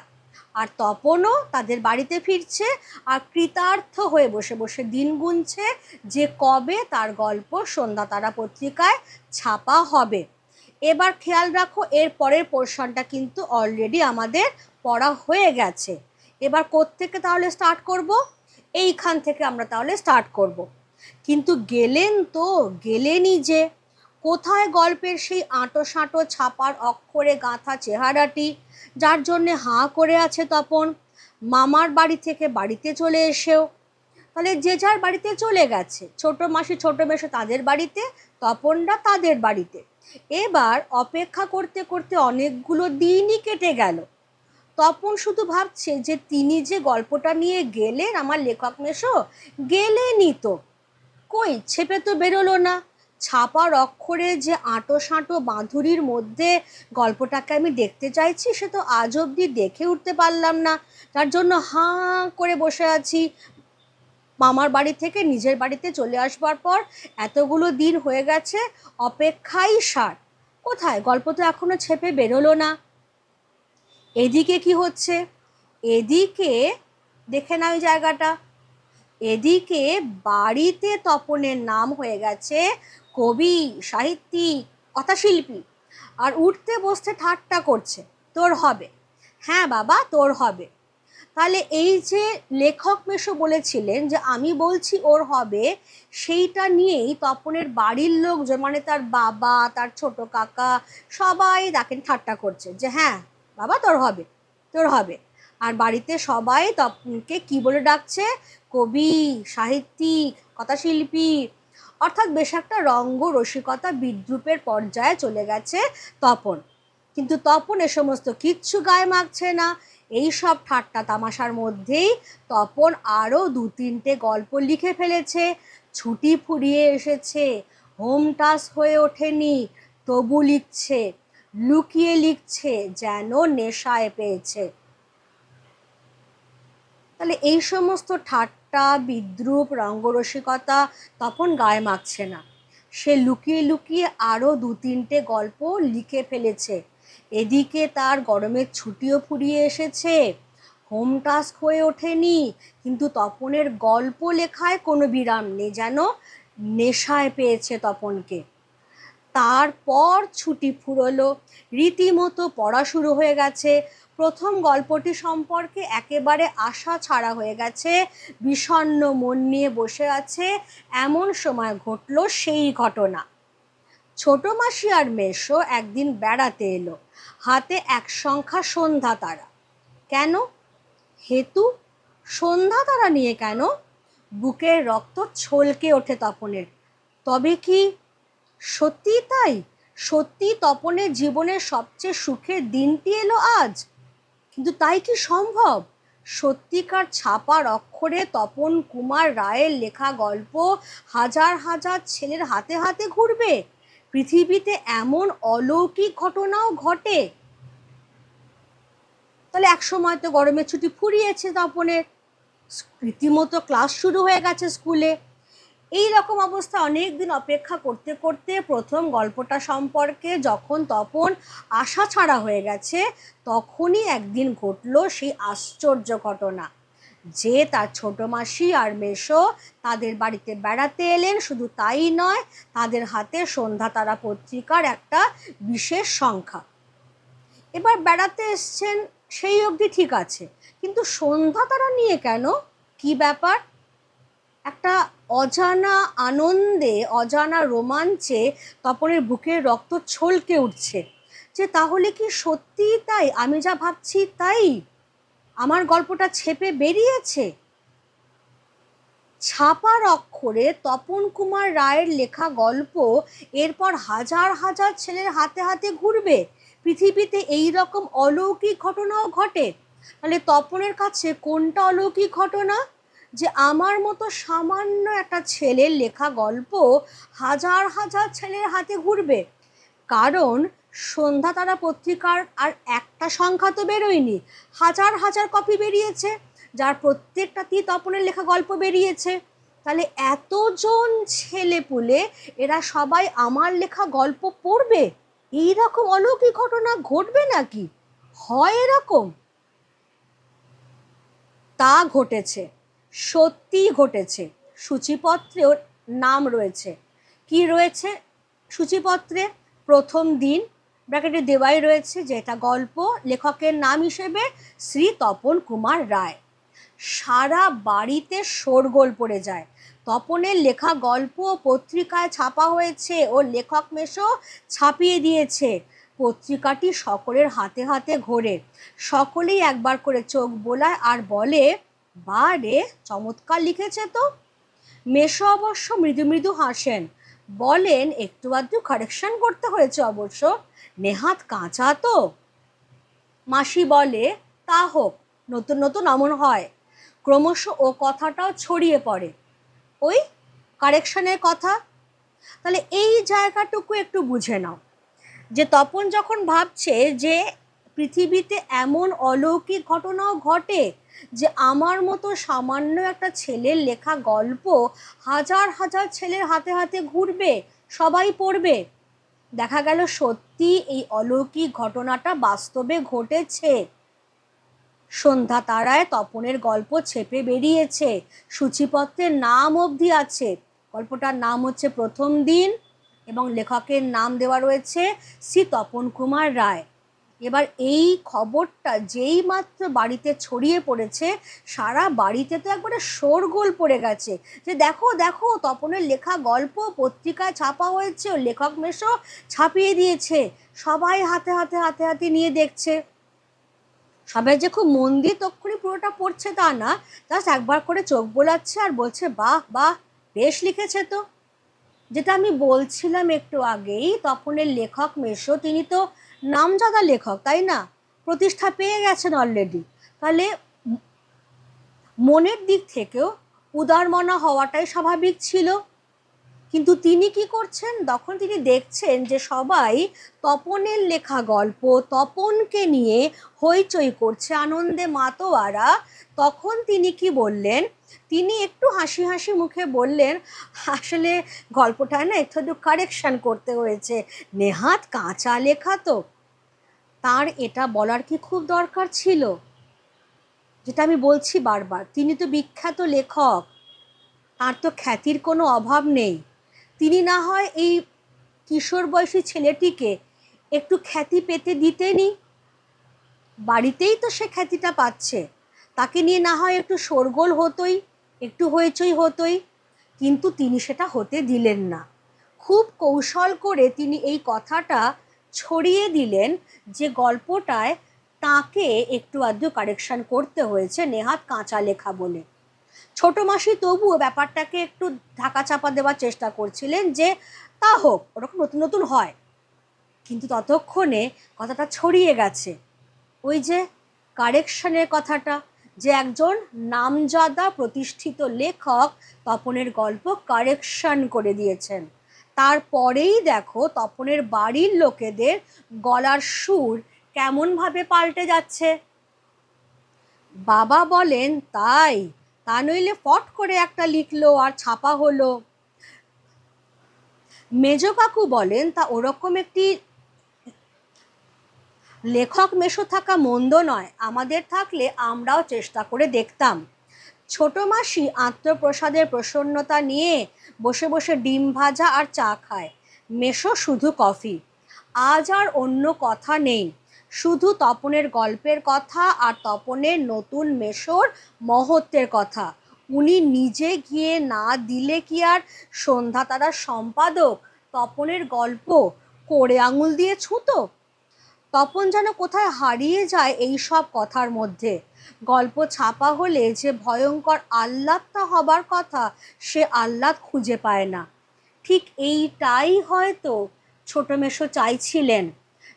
[SPEAKER 1] আর তপনও তাদের বাড়িতে ফিরছে আর কৃতার্থ হয়ে বসে বসে দিন গুনছে যে কবে তার গল্প সন্ধ্যা তারা পত্রিকায় ছাপা হবে। এবার খেয়াল রাখো, এর পরের পোর্শনটা কিন্তু অলরেডি আমাদের পড়া হয়ে গেছে। এবার কোত্থেকে তাহলে স্টার্ট করব? এইখান থেকে আমরা তাহলে স্টার্ট করব। কিন্তু গেলেনই যে, কোথায় গল্পের সেই আঁটো সাঁটো ছাপার অক্ষরে গাঁথা চেহারাটি, যার জন্যে হাঁ করে আছে তপন? মামার বাড়ি থেকে বাড়িতে চলে এসেও, তাহলে যে যার বাড়িতে চলে গেছে, ছোট মাসি ছোট মেসো তাদের বাড়িতে, তপনরা তাদের বাড়িতে। এবার অপেক্ষা করতে করতে অনেকগুলো দিনই কেটে গেল। তপন শুধু ভাবছে যে তিনি যে গল্পটা নিয়ে গেলেন আমার লেখক মেশো, গেলেনই তো, কই ছেপে তো বেরোলো না। ছাপার অক্ষরে যে আঁটো সাঁটো বাঁধুরির মধ্যে গল্পটাকে আমি দেখতে চাইছি সে তো আজ অবধি দেখে উঠতে পারলাম না, তার জন্য হাঁ করে বসে আছি। মামার বাড়ি থেকে নিজের বাড়িতে চলে আসবার পর এতগুলো দিন হয়ে গেছে, অপেক্ষাই সার, কোথায় গল্প তো এখনো ছেপে বেরোলো না। এদিকে কি হচ্ছে, এদিকে দেখে না ওই জায়গাটা, এদিকে বাড়িতে তপনের নাম হয়ে গেছে কবি, সাহিত্যিক, কথাশিল্পী, আর উঠতে বসতে ঠাট্টা করছে, তোর হবে, হ্যাঁ বাবা তোর হবে। তাহলে এই যে লেখক মেশো বলেছিলেন যে আমি বলছি ওর হবে, সেইটা নিয়েই তপনের বাড়ির লোকজন মানে তার বাবা, তার ছোট কাকা, সবাই তাকে ঠাট্টা করছে যে হ্যাঁ বাবা তোর হবে, তোর হবে। আর বাড়িতে সবাই তপনকে কি বলে ডাকছে, কবি, সাহিত্যিক, কথাশিল্পী, অর্থাৎ বেশ একটা রঙ্গ রসিকতা বিদ্রূপের পর্যায়ে চলে গেছে তপন। কিন্তু তপন এ সমস্ত কিচ্ছু গায়ে মাখছে না। এই সব ঠাট্টা তামাশার মধ্যেই তপন আরও 2-3টে গল্প লিখে ফেলেছে, ছুটি ফুরিয়ে এসেছে, হোম টাস্ক হয়ে ওঠেনি, তবু লিখছে, লুকিয়ে লিখছে, যেন নেশায় পেয়েছে। তাহলে এই সমস্ত ঠাট্টা বিদ্রূপ রঙ্গরসিকতা তপন গায়ে মাখছে না, সে লুকিয়ে লুকিয়ে আরও 2-3টে গল্প লিখে ফেলেছে। এদিকে তার গরমের ছুটিও ফুরিয়ে এসেছে, হোম টাস্ক হয়ে ওঠেনি, কিন্তু তপনের গল্প লেখায় কোনো বিরাম নেই, যেন নেশায় পেয়েছে তপনকে। তারপর ছুটি ফুরোলো, রীতিমতো পড়া শুরু হয়ে গেছে, প্রথম গল্পটি সম্পর্কে একেবারে আশা ছাড়া হয়ে গেছে, বিষণ্ণ মন নিয়ে বসে আছে, এমন সময় ঘটল সেই ঘটনা। ছোট মাসি আর মেশো একদিন বেড়াতে এলো, হাতে এক সংখ্যা সন্ধ্যা তারা। কেন? হেতু? সন্ধ্যা তারা নিয়ে কেন? বুকের রক্ত ছলকে ওঠে তপনের। তবে কি সত্যি তাই? সত্যি তপনের জীবনের সবচেয়ে সুখের দিনটি এলো আজ? কিন্তু তাই কি সম্ভব? সত্যিকার ছাপার অক্ষরে তপন কুমার রায়ের লেখা গল্প হাজার হাজার ছেলের হাতে হাতে ঘুরবে? পৃথিবীতে এমন অলৌকিক ঘটনাও ঘটে? তাহলে এক সময় তো গরমের ছুটি ফুরিয়েছে তপনের, রীতিমতো ক্লাস শুরু হয়ে গেছে স্কুলে। এই রকম অবস্থা অনেক দিন অপেক্ষা করতে করতে প্রথম গল্পটা সম্পর্কে যখন তপন আশা ছাড়া হয়ে গেছে, তখনই একদিন ঘটল সেই আশ্চর্য ঘটনা যে তার ছোট মাসি আর মেশো তাদের বাড়িতে বেড়াতে এলেন। শুধু তাই নয়, তাদের হাতে সন্ধ্যা তারা পত্রিকার একটা বিশেষ সংখ্যা। এবার বেড়াতে এসছেন সেই অবধি ঠিক আছে, কিন্তু সন্ধ্যা তারা নিয়ে কেন? কি ব্যাপার? একটা অজানা আনন্দে, অজানা রোমাঞ্চে তপনের বুকের রক্ত ছলকে উঠছে যে তাহলে কি সত্যিই তাই, আমি যা ভাবছি তাই, আমার গল্পটা ছেপে বেরিয়েছে। ছাপার অক্ষরে তপন কুমার রায়ের লেখা গল্প এরপর হাজার হাজার ছেলের হাতে হাতে ঘুরবে, পৃথিবীতে এই রকম অলৌকিক ঘটনাও ঘটে। তাহলে তপনের কাছে কোনটা অলৌকিক ঘটনা? যে আমার মতো সামান্য একটা ছেলের লেখা গল্প হাজার হাজার ছেলের হাতে ঘুরবে। কারণ সন্ধ্যা তারা পত্রিকার আর একটা সংখ্যা তো বেরোয়নি, হাজার হাজার কপি বেরিয়েছে, যার প্রত্যেকটাতেই তপনের লেখা গল্প বেরিয়েছে। তাহলে এতজন ছেলেপুলে এরা সবাই আমার লেখা গল্প পড়বে, এই রকম অলৌকিক ঘটনা ঘটবে নাকি? হয় এরকম? তা ঘটেছে, সত্যিই ঘটেছে। সূচিপত্রেও নাম রয়েছে। কি রয়েছে সূচিপত্রে? প্রথম দিন ব্র্যাকেটে দেওয়াই রয়েছে যে এটা গল্প, লেখকের নাম হিসেবে শ্রী তপন কুমার রায়। সারা বাড়িতে শোরগোল পড়ে যায়, তপনের লেখা গল্প পত্রিকায় ছাপা হয়েছে, ও লেখক মেশো ছাপিয়ে দিয়েছে। পত্রিকাটি সকলের হাতে হাতে ঘোরে, সকলেই একবার করে চোখ বোলায় আর বলে, বা রে চমৎকার লিখেছে তো। মেশো অবশ্য মৃদু মৃদু হাসেন, বলেন একটু আধটু কারেকশন করতে হয়েছে অবশ্য, নেহাত কাঁচা তো। মাসি বলে, তা হোক, নতুন নতুন এমন হয়, ক্রমশ ও কথাটাও ছড়িয়ে পড়ে, ওই কারেকশনের কথা। তাহলে এই জায়গাটুকু একটু বুঝে নাও, যে তপন যখন ভাবছে যে পৃথিবীতে এমন অলৌকিক ঘটনাও ঘটে, যে আমার মতো সামান্য একটা ছেলের লেখা গল্প হাজার হাজার ছেলের হাতে হাতে ঘুরবে, সবাই পড়বে। দেখা গেল সত্যি এই অলৌকিক ঘটনাটা বাস্তবে ঘটেছে। সন্ধ্যা তারায় তপনের গল্প ছেপে বেরিয়েছে, সূচিপত্রের নাম অবধি আছে। গল্পটার নাম হচ্ছে প্রথম দিন, এবং লেখকের নাম দেওয়া রয়েছে শ্রী তপন কুমার রায়। এবার এই খবরটা যেই মাত্র বাড়িতে ছড়িয়ে পড়েছে, সারা বাড়িতে তো একবারে শোরগোল পড়ে গেছে, যে দেখো দেখো তপনের লেখা গল্প পত্রিকায় ছাপা হয়েছে, ও লেখক মেশো ছাপিয়ে দিয়েছে। সবাই হাতে হাতে হাতে হাতে নিয়ে দেখছে। সবাই যে খুব মন দিয়ে তক্ষুনি পুরোটা পড়ছে তা না, জাস্ট একবার করে চোখ বোলাচ্ছে আর বলছে বাহ বাহ, বেশ লিখেছে তো। যেটা আমি বলছিলাম একটু আগেই, তপনের লেখক মেশো তিনি তো নামজাদা লেখক, তাই না? প্রতিষ্ঠা পেয়ে গেছেন অলরেডি। তাহলে মনের দিক থেকেও উদারমনা হওয়াটাই স্বাভাবিক ছিল। কিন্তু তিনি কি করছেন, তখন তিনি দেখছেন যে সবাই তপনের লেখা গল্প, তপনকে নিয়ে হইচই করছে, আনন্দে মাতোয়ারা। তখন তিনি কি বললেন, তিনি একটু হাসি হাসি মুখে বললেন, আসলে গল্পটায় না একটু কারেকশন করতে হয়েছে, নেহাত কাঁচা লেখা তো। তার এটা বলার কি খুব দরকার ছিল? যেটা আমি বলছি বারবার, তিনি তো বিখ্যাত লেখক, তার তো খ্যাতির কোনো অভাব নেই। তিনি না হয় এই কিশোর বয়সী ছেলেটিকে একটু খ্যাতি পেতে দিতেনি, বাড়িতেই তো সে খ্যাতিটা পাচ্ছে, তাকে নিয়ে না হয় একটু শোরগোল হতোই, একটু হইচই হতোই। কিন্তু তিনি সেটা হতে দিলেন না। খুব কৌশল করে তিনি এই কথাটা ছড়িয়ে দিলেন যে গল্পটায় তাকে একটু আধটু কারেকশন করতে হয়েছে, নেহাত কাঁচা লেখা বলে। ছোট মাসি তবুও ব্যাপারটাকে একটু ঢাকা চাপা দেওয়ার চেষ্টা করছিলেন, যে তা হোক, ওরকম নতুন নতুন হয়। কিন্তু ততক্ষণে কথাটা ছড়িয়ে গেছে, ওই যে কারেকশনের কথাটা, যে একজন নামজাদা প্রতিষ্ঠিত লেখক তপনের গল্প কারেকশন করে দিয়েছেন। তারপরেই দেখো তপনের বাড়ির লোকেদের গলার সুর কেমনভাবে পাল্টে যাচ্ছে। বাবা বলেন তাই, তা নইলে ফট করে একটা লিখলো আর ছাপা হলো। মেজ কাকু বলেন তা ওরকম একটি লেখক মেশো থাকা মন্দ নয়, আমাদের থাকলে আমরাও চেষ্টা করে দেখতাম। ছোট মাসি আত্মপ্রসাদের প্রসন্নতা নিয়ে বসে বসে ডিম ভাজা আর চা খায়, মেশো শুধু কফি। আজ আর অন্য কথা নেই, শুধু তপনের গল্পের কথা আর তপনের নতুন মেশোর মহত্বের কথা। উনি নিজে গিয়ে না দিলে কি আর সন্ধ্যা তারার সম্পাদক তপনের গল্প করে আঙুল দিয়ে ছুঁতো? তপন যেন কোথায় হারিয়ে যায় এই সব কথার মধ্যে। গল্প ছাপা হলে যে ভয়ঙ্কর আহ্লাদটা হবার কথা, সে আহ্লাদ খুঁজে পায় না। ঠিক এইটাই হয়তো ছোট মেশো চাইছিলেন,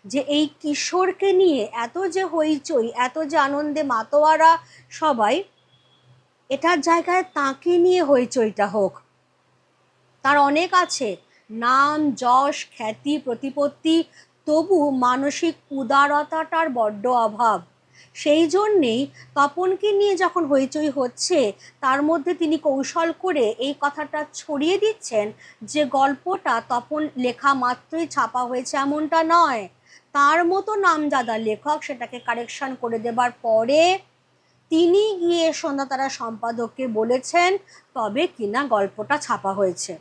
[SPEAKER 1] যে এই কিশোরকে নিয়ে এত যে হইচই, এত যে আনন্দে মাতোয়ারা সবাই, এটার জায়গায় তাকে নিয়ে হইচইটা হোক। তার অনেক আছে, নাম যশ খ্যাতি প্রতিপত্তি, তবু মানসিক উদারতাটার বড্ড অভাব। সেই জন্যেই তপনকে নিয়ে যখন হইচই হচ্ছে, তার মধ্যে তিনি কৌশল করে এই কথাটা ছড়িয়ে দিচ্ছেন যে গল্পটা তপন লেখা মাত্রই ছাপা হয়েছে এমনটা নয়। তার মতো নামজাদা লেখক সেটাকে কারেকশন করে দেবার পরে তিনি গিয়ে সন্ধ্যাতারা সম্পাদককে বলেছেন, তবে কিনা গল্পটা ছাপা হয়েছে।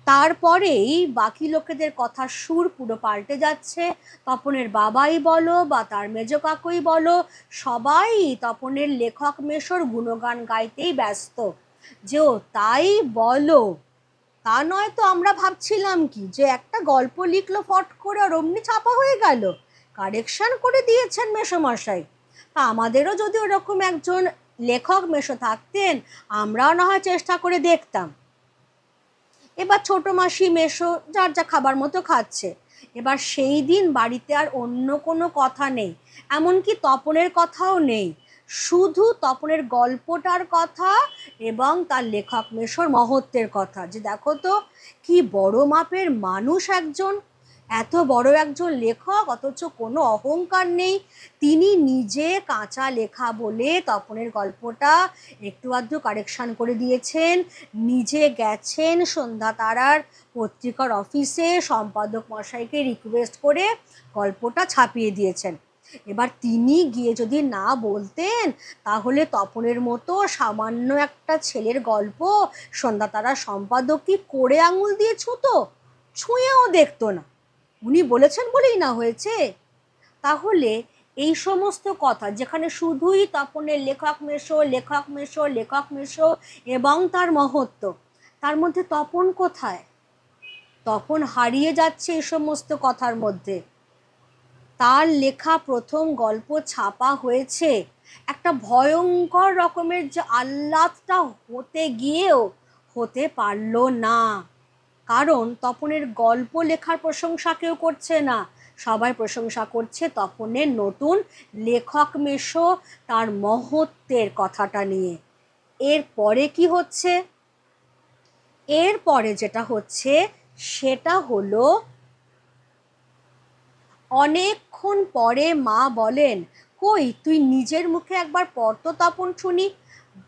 [SPEAKER 1] তারপরেই বাকি লোকেদের কথার সুর পুরো পাল্টে যাচ্ছে। তপনের বাবাই বলো বা তার মেজ কাকুই বলো, সবাই তপনের লেখক মেশোর গুণগান গাইতেই ব্যস্ত, যে ও তাই বলো। তা নয় তো আমরা ভাবছিলাম কি, যে একটা গল্প লিখলো ফট করে আর অমনি ছাপা হয়ে গেল, কারেকশন করে দিয়েছেন মেশোমশাই। তা আমাদেরও যদি ওরকম একজন লেখক মেশো থাকতেন, আমরাও না হয় চেষ্টা করে দেখতাম। এবার ছোট মাসি মেশো যার যা খাবার মতো খাচ্ছে। এবার সেই দিন বাড়িতে আর অন্য কোনো কথা নেই, এমনকি তপনের কথাও নেই, শুধু তপনের গল্পটার কথা এবং তার লেখক মেশোর মহত্বের কথা, যে দেখো তো কি বড় মাপের মানুষ একজন, এত বড় একজন লেখক, অথচ কোনো অহংকার নেই। তিনি নিজে কাঁচা লেখা বলে তপনের গল্পটা একটু আধটু কারেকশান করে দিয়েছেন, নিজে গেছেন সন্ধ্যা তারার পত্রিকার অফিসে সম্পাদক মশাইকে রিকোয়েস্ট করে গল্পটা ছাপিয়ে দিয়েছেন। এবার তিনি গিয়ে যদি না বলতেন, তাহলে তপনের মতো সামান্য একটা ছেলের গল্প সন্ধ্যা তারার সম্পাদক কি করে আঙুল দিয়ে ছুঁতো? ছুঁয়েও দেখতো না। উনি বলেছেন বলেই না হয়েছে। তাহলে এই সমস্ত কথা, যেখানে শুধুই তপনের লেখক মেশো লেখক মেশো লেখক মেশো এবং তার মহত্ব, তার মধ্যে তপন কোথায়? তপন হারিয়ে যাচ্ছে এই সমস্ত কথার মধ্যে। তার লেখা প্রথম গল্প ছাপা হয়েছে, একটা ভয়ঙ্কর রকমের যে আহ্লাদটা হতে গিয়েও হতে পারল না, কারণ তপনের গল্প লেখার প্রশংসা কেউ করছে না, সবাই প্রশংসা করছে তপনের নতুন লেখক মেশো, তার মহত্বের কথাটা নিয়ে। এরপরে কি হচ্ছে? এরপরে যেটা হচ্ছে সেটা হলো, অনেকক্ষণ পরে মা বলেন, কই তুই নিজের মুখে একবার পড় তো তপন শুনি।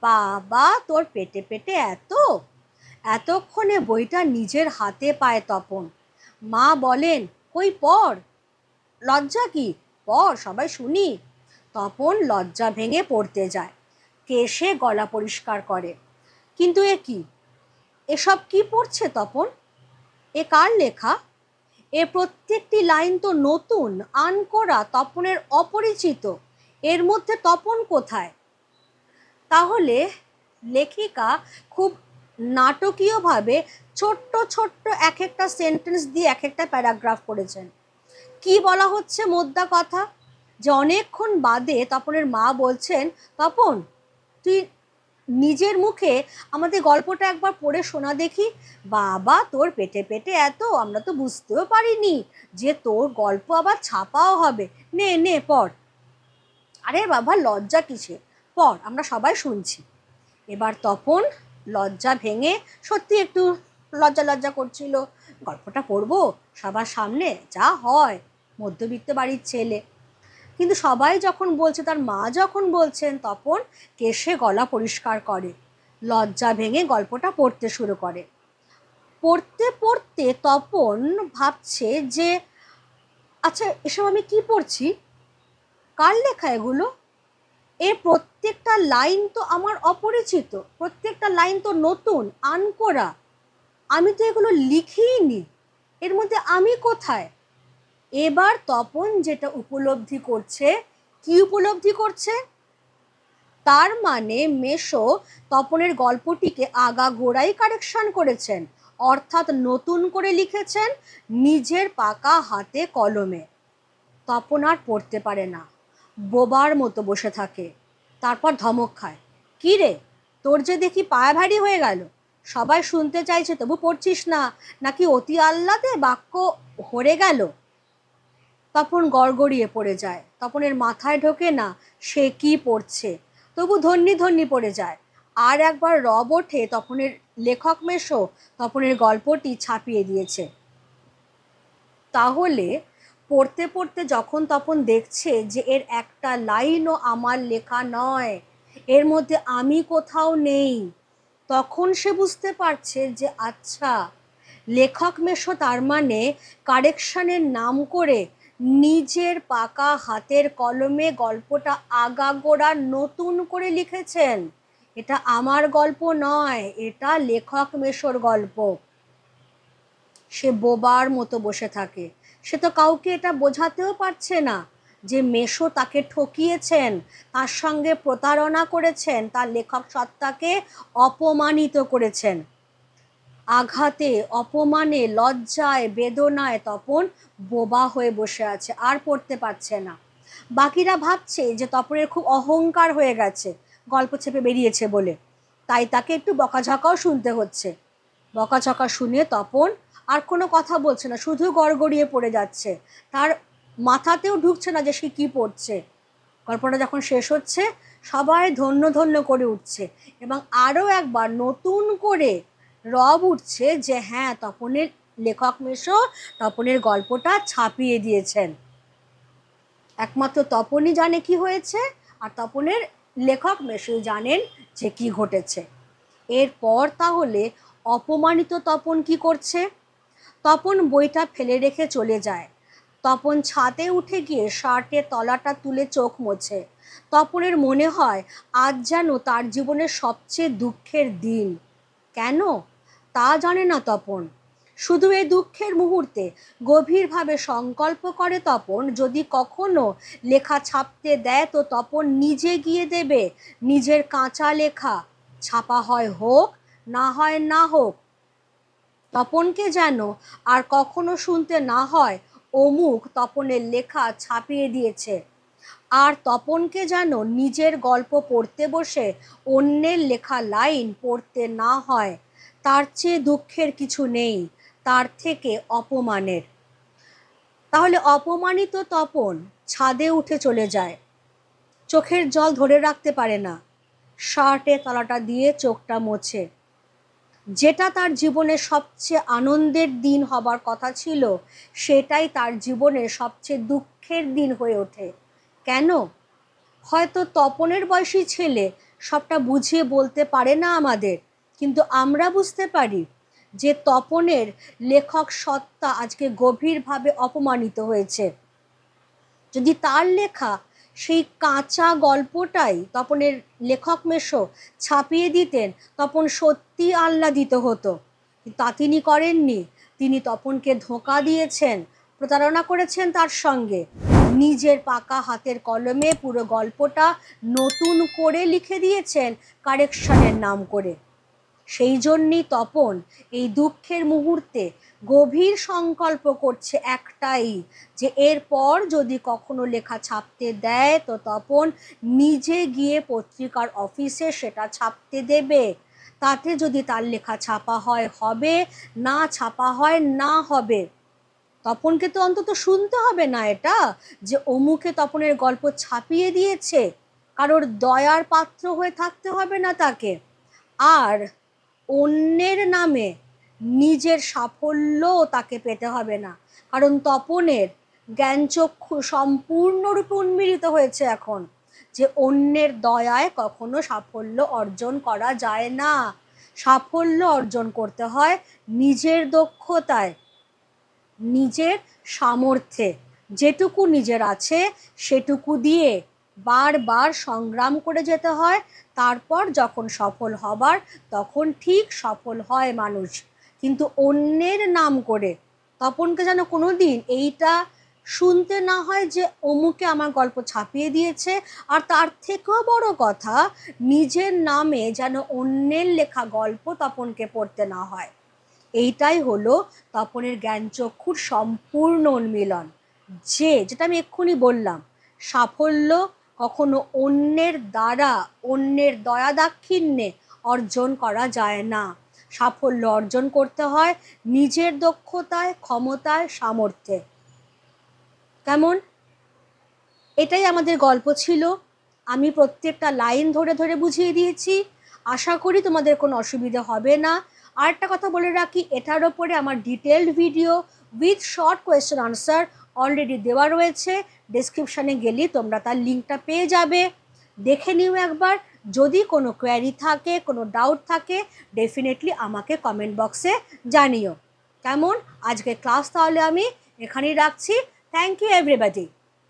[SPEAKER 1] বাবা, তোর পেটে পেটে এতক্ষণে বইটা নিজের হাতে পায় তপন। মা বলেন, কই পড়, লজ্জা কি, পড়, সবাই শুনি। তপন লজ্জা ভেঙে পড়তে যায়, কেশে গলা পরিষ্কার করে। কিন্তু এ কি, এসব কি পড়ছে তপন? এ কার লেখা? এ প্রত্যেকটি লাইন তো নতুন, আনকোরা, তপনের অপরিচিত। এর মধ্যে তপন কোথায়? তাহলে লেখিকা খুব নাটকীয়ভাবে ছোট্ট ছোট্ট এক একটা সেন্টেন্স দিয়ে এক একটা প্যারাগ্রাফ করেছেন। কি বলা হচ্ছে মোদ্দা কথা? যে অনেকক্ষণ বাদে তপনের মা বলছেন, তপন তুই নিজের মুখে আমাদের গল্পটা একবার পড়ে শোনা দেখি। বাবা, তোর পেটে পেটে আমরা তো বুঝতেও পারিনি যে তোর গল্প আবার ছাপাও হবে। নে নে পড়। আরে বাবা, লজ্জা কিসে, পড়, আমরা সবাই শুনছি। এবার তপন লজ্জা ভেঙে, সত্যি একটু লজ্জা লজ্জা করছিল, গল্পটা পড়বো সবার সামনে, যা হয়, মধ্যবিত্ত বাড়ির ছেলে। কিন্তু সবাই যখন বলছে, তার মা যখন বলছেন, তপন কেশে গলা পরিষ্কার করে, লজ্জা ভেঙে গল্পটা পড়তে শুরু করে। পড়তে পড়তে তপন ভাবছে যে, আচ্ছা এসব আমি কি পড়ছি, কার লেখা এগুলো? এর প্রত্যেকটা লাইন তো আমার অপরিচিত, প্রত্যেকটা লাইন তো নতুন, আনকোরা, আমি তো এগুলো লিখিনি, এর মধ্যে আমি কোথায়? এবার তপন যেটা উপলব্ধি করছে, কি উপলব্ধি করছে? তার মানে মেশো তপনের গল্পটিকে আগাগোড়াই কারেকশন করেছেন, অর্থাৎ নতুন করে লিখেছেন নিজের পাকা হাতে কলমে। তপন আর পড়তে পারে না, বোবার মতো বসে থাকে। তারপর ধমক খায়, কি রে, তোর যে দেখি পায়া ভারী হয়ে গেল, সবাই শুনতে চাইছে তবু পড়ছিস না, নাকি অতি আহ্লাদে বাক্য হরে গেল? তপন গড়গড়িয়ে পড়ে যায়, তপনের মাথায় ঢোকে না সে কি পড়ছে, তবু ধন্যি ধন্যি পড়ে যায়। আর একবার রব ওঠে, তপনের লেখক মেশো তপনের গল্পটি ছাপিয়ে দিয়েছে। তাহলে পড়তে পড়তে যখন তপন দেখছে যে এর একটা লাইনও আমার লেখা নয়, এর মধ্যে আমি কোথাও নেই, তখন সে বুঝতে পারছে যে আচ্ছা, লেখক মেশো তার মানে কারেকশনের নাম করে নিজের পাকা হাতের কলমে গল্পটা আগাগোড়া নতুন করে লিখেছেন। এটা আমার গল্প নয়, এটা লেখক মেশোর গল্প। সে বোবার মতো বসে থাকে, সে তো কাউকে এটা বোঝাতেও পারছে না যে মেশো তাকে ঠকিয়েছেন, তার সঙ্গে প্রতারণা করেছেন, তার লেখক সত্তাকে অপমানিত করেছেন। আঘাতে, অপমানে, লজ্জায়, বেদনায় তপন বোবা হয়ে বসে আছে, আর পড়তে পারছে না। বাকিরা ভাবছে যে তপনের খুব অহংকার হয়ে গেছে গল্প ছেপে বেরিয়েছে বলে, তাই তাকে একটু বকাঝকাও শুনতে হচ্ছে। বকাঝকা শুনে তপন আর কোনো কথা বলছে না, শুধু গড়গড়িয়ে পড়ে যাচ্ছে, তার মাথাতেও ঢুকছে না যে সে কী পড়ছে। গল্পটা যখন শেষ হচ্ছে সবাই ধন্য ধন্য করে উঠছে এবং আরও একবার নতুন করে রব উঠছে যে হ্যাঁ, তপনের লেখক মেশো তপনের গল্পটা ছাপিয়ে দিয়েছেন। একমাত্র তপনই জানে কি হয়েছে, আর তপনের লেখক মেশো জানেন যে কি ঘটেছে। এরপর তাহলে অপমানিত তপন কি করছে? তপন বইটা ফেলে রেখে চলে যায়। তপন ছাদে উঠে গিয়ে শার্টের তলাটা তুলে চোখ মোছে। তপনের মনে হয় আজ যেন তার জীবনের সবচেয়ে দুঃখের দিন। কেন তা জানে না তপন, শুধু এই দুঃখের মুহূর্তে গভীরভাবে সংকল্প করে তপন যদি কখনো লেখা ছাপতে দেয় তো তপন নিজে গিয়ে দেবে নিজের কাঁচা লেখা, ছাপা হয় হোক না হয় না হোক। তপনকে যেন আর কখনো শুনতে না হয় অমুক তপনের লেখা ছাপিয়ে দিয়েছে, আর তপনকে যেন নিজের গল্প পড়তে বসে অন্যের লেখা লাইন পড়তে না হয়। তার চেয়ে দুঃখের কিছু নেই, তার থেকে অপমানের। তাহলে অপমানিত তপন ছাদে উঠে চলে যায়, চোখের জল ধরে রাখতে পারে না, শার্টের তলাটা দিয়ে চোখটা মোছে। যেটা তার জীবনের সবচেয়ে আনন্দের দিন হবার কথা ছিল সেটাই তার জীবনের সবচেয়ে দুঃখের দিন হয়ে ওঠে। কেন? হয়তো তপনের বয়সী ছেলে সবটা বুঝিয়ে বলতে পারে না আমাদের, কিন্তু আমরা বুঝতে পারি যে তপনের লেখক সত্তা আজকে গভীরভাবে অপমানিত হয়েছে। যদি তার লেখা সেই কাঁচা গল্পটাই তপনের লেখক মেশো ছাপিয়ে দিতেন, তপন সত্যি আহ্লাদিত হতো। তা তিনি করেননি। তিনি তপনকে ধোঁকা দিয়েছেন, প্রতারণা করেছেন তার সঙ্গে। নিজের পাকা হাতের কলমে পুরো গল্পটা নতুন করে লিখে দিয়েছেন কারেকশনের নাম করে। সেই জন্যই তপন এই দুঃখের মুহূর্তে গভীর সংকল্প করছে একটাই, যে এরপর যদি কখনো লেখা ছাপতে দেয় তো তপন নিজে গিয়ে পত্রিকার অফিসে সেটা ছাপতে দেবে। তাতে যদি তার লেখা ছাপা হয় হবে, না ছাপা হয় না হবে। তপনকে তো অন্তত শুনতে হবে না এটা যে অমুকে তপনের গল্প ছাপিয়ে দিয়েছে, কারোর দয়ার পাত্র হয়ে থাকতে হবে না তাকে। আর অন্যের নামে নিজের সাফল্যও তাকে পেতে হবে না, কারণ তপনের জ্ঞানচক্ষু সম্পূর্ণরূপে উন্মীলিত হয়েছে এখন যে অন্যের দয়ায় কখনো সাফল্য অর্জন করা যায় না। সাফল্য অর্জন করতে হয় নিজের দক্ষতায়, নিজের সামর্থ্যে, যেটুকু নিজের আছে সেটুকু দিয়ে বারবার সংগ্রাম করে যেতে হয়। তারপর যখন সফল হবার তখন ঠিক সফল হয় মানুষ। কিন্তু অন্যের নাম করে তপনকে যেন কোনো দিন এইটা শুনতে না হয় যে অমুকে আমার গল্প ছাপিয়ে দিয়েছে, আর তার থেকেও বড় কথা নিজের নামে যেন অন্যের লেখা গল্প তপনকে পড়তে না হয়। এইটাই হলো তপনের জ্ঞানচক্ষুর সম্পূর্ণ উন্মিলন। যেটা আমি এক্ষুনি বললাম, সাফল্য কখনো অন্যের দ্বারা, অন্যের দয়া দাক্ষিণ্যে অর্জন করা যায় না। সাফল্য অর্জন করতে হয় নিজের দক্ষতায়, ক্ষমতায়, সামর্থ্যে। কেমন? এটাই আমাদের গল্প ছিল। আমি প্রত্যেকটা লাইন ধরে ধরে বুঝিয়ে দিয়েছি, আশা করি তোমাদের কোনো অসুবিধা হবে না। আর একটা কথা বলে রাখি, এটার ওপরে আমার detailed video with short question answer already দেওয়া রয়েছে। ডেসক্রিপশানে গেলে তোমরা তার লিঙ্কটা পেয়ে যাবে, দেখে নিও একবার। যদি কোনো কোয়ারি থাকে, কোনো ডাউট থাকে, ডেফিনেটলি আমাকে কমেন্ট বক্সে জানিও। কেমন? আজকে ক্লাস তাহলে আমি এখানেই রাখছি। Thank you everybody.